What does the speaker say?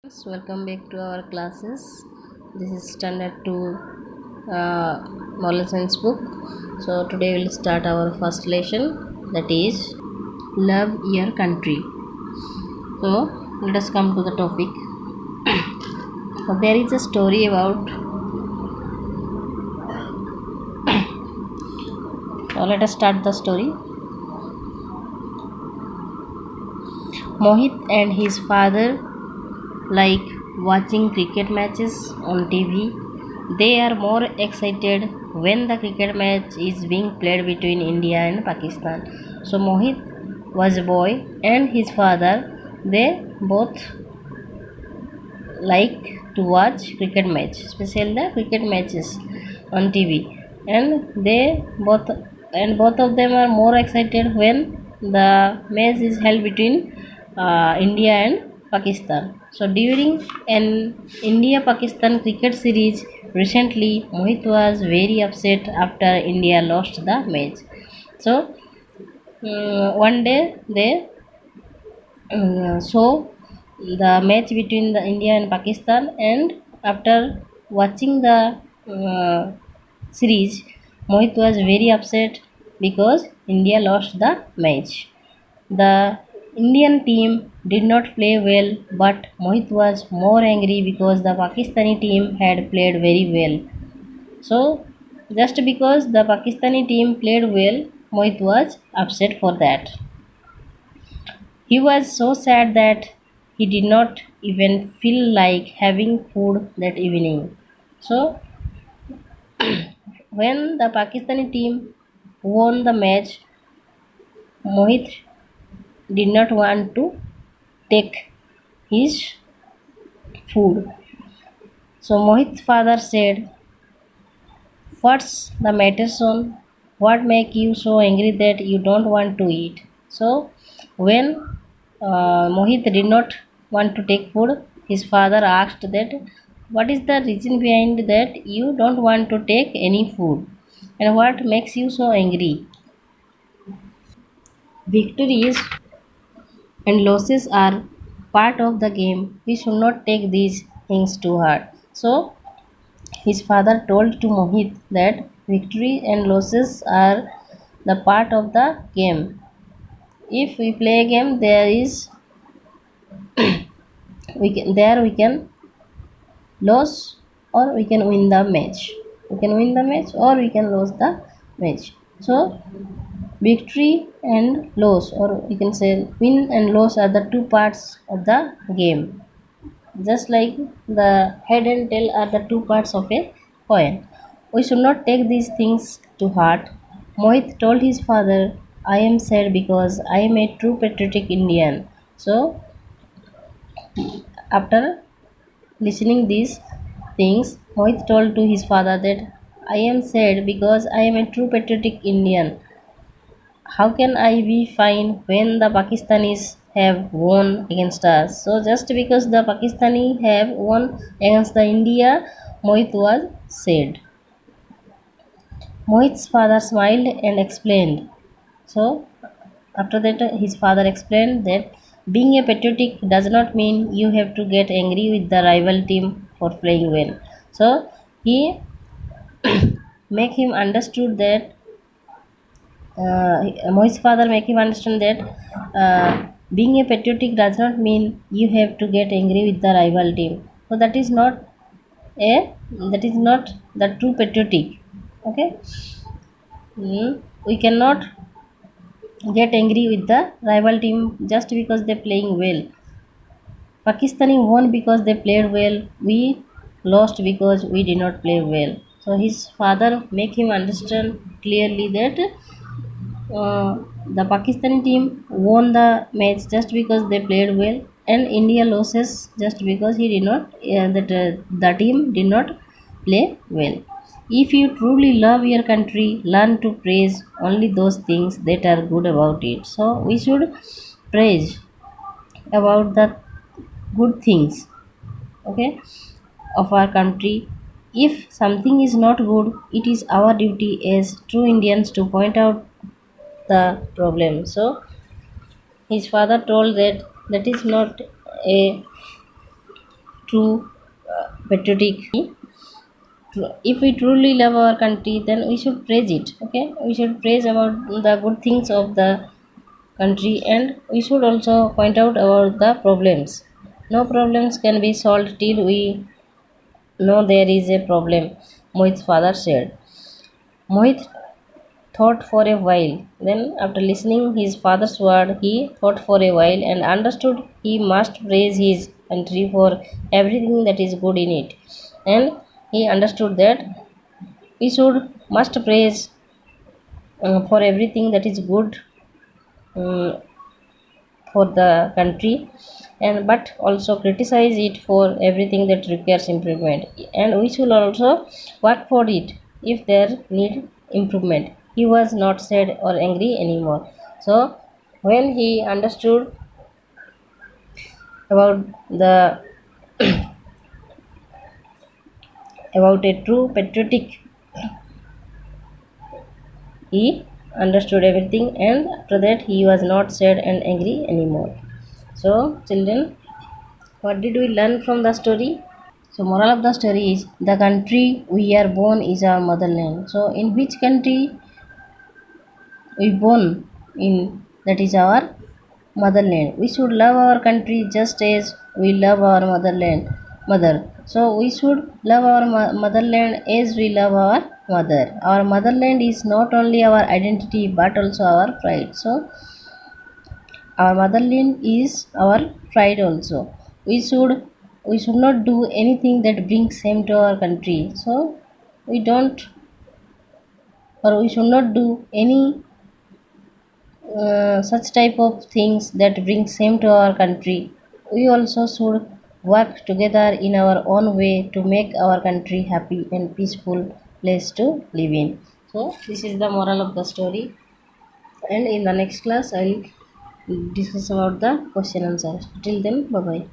Welcome back to our classes. This is standard 2 uh, moral science book. So today we'll start our first lesson, that is love your country. So let us come to the topic. There is a story about let us start the story. Mohit and his father like watching cricket matches on TV. They are more excited when the cricket match is being played between India and Pakistan. So Mohit was a boy and his father, they both like to watch cricket match, especially the cricket matches on TV. And both of them are more excited when the match is held between India and Pakistan. So during an India-Pakistan cricket series recently, Mohit was very upset after India lost the match. So one day they saw the match between the India and Pakistan, and after watching the series, Mohit was very upset because India lost the match. The Indian team did not play well, but Mohit was more angry because the Pakistani team had played very well. So, just because the Pakistani team played well, Mohit was upset for that. He was so sad that he did not even feel like having food that evening. So, when the Pakistani team won the match, Mohit did not want to take his food. So Mohit's father said, "What's the matter, son? What make you so angry that you don't want to eat?" So when Mohit did not want to take food, his father asked that, "What is the reason behind that you don't want to take any food, and what makes you so angry?" Victories and losses are part of the game. We should not take these things too hard. So his father told to Mohit that victory and losses are the part of the game. If we play a game, we can lose or we can win the match. We can win the match or we can lose the match. So victory and loss, or we can say win and loss, are the two parts of the game. Just like the head and tail are the two parts of a coin. We should not take these things to heart. Mohit told his father, "I am sad because I am a true patriotic Indian." So, after listening these things, Mohit told to his father that I am sad because I am a true patriotic Indian. How can I be fine when the Pakistanis have won against us? So just because the Pakistani have won against the India, Mohit was sad. Mohit's father smiled and explained. So after that his father explained that being a patriotic does not mean you have to get angry with the rival team for playing well. So he make him understood that Mohit's father make him understand that being a patriotic does not mean you have to get angry with the rival team. So a that is not the true patriotic. Okay, we cannot get angry with the rival team just because they're playing well. Pakistani won because they played well. We lost because we did not play well. So his father make him understand clearly that the Pakistani team won the match just because they played well, and India loses just because he did not the team did not play well. If you truly love your country, learn to praise only those things that are good about it. So we should praise about the good things, okay, of our country. If something is not good, it is our duty as true Indians to point out the problem. So his father told that that is not a true patriotic. If we truly love our country, then we should praise it. Okay, we should praise about the good things of the country, and we should also point out about the problems. No problems can be solved till we know there is a problem, Mohit's father said. Mohit thought for a while. Then, after listening his father's word, he thought for a while and understood he must praise his country for everything that is good in it. And he understood that we should must praise for everything that is good um, for the country, and but also criticize it for everything that requires improvement, and we should also work for it if there need improvement. He was not sad or angry anymore. So when he understood about the about a true patriotic, he understood everything, and after that he was not sad and angry anymore. So children, what did we learn from the story? So moral of the story is the country we are born is our motherland. So in which country we born in, that is our motherland. We should love our country just as we love our mother. So we should love our motherland as we love our mother. Our motherland is not only our identity but also our pride. So our motherland is our pride also. We should we should not do anything that brings shame to our country. So we don't, or we should not do any such type of things that bring shame to our country. We also should work together in our own way to make our country happy and peaceful place to live in. So this is the moral of the story, and in the next class I'll discuss about the question answer. Till then, bye bye.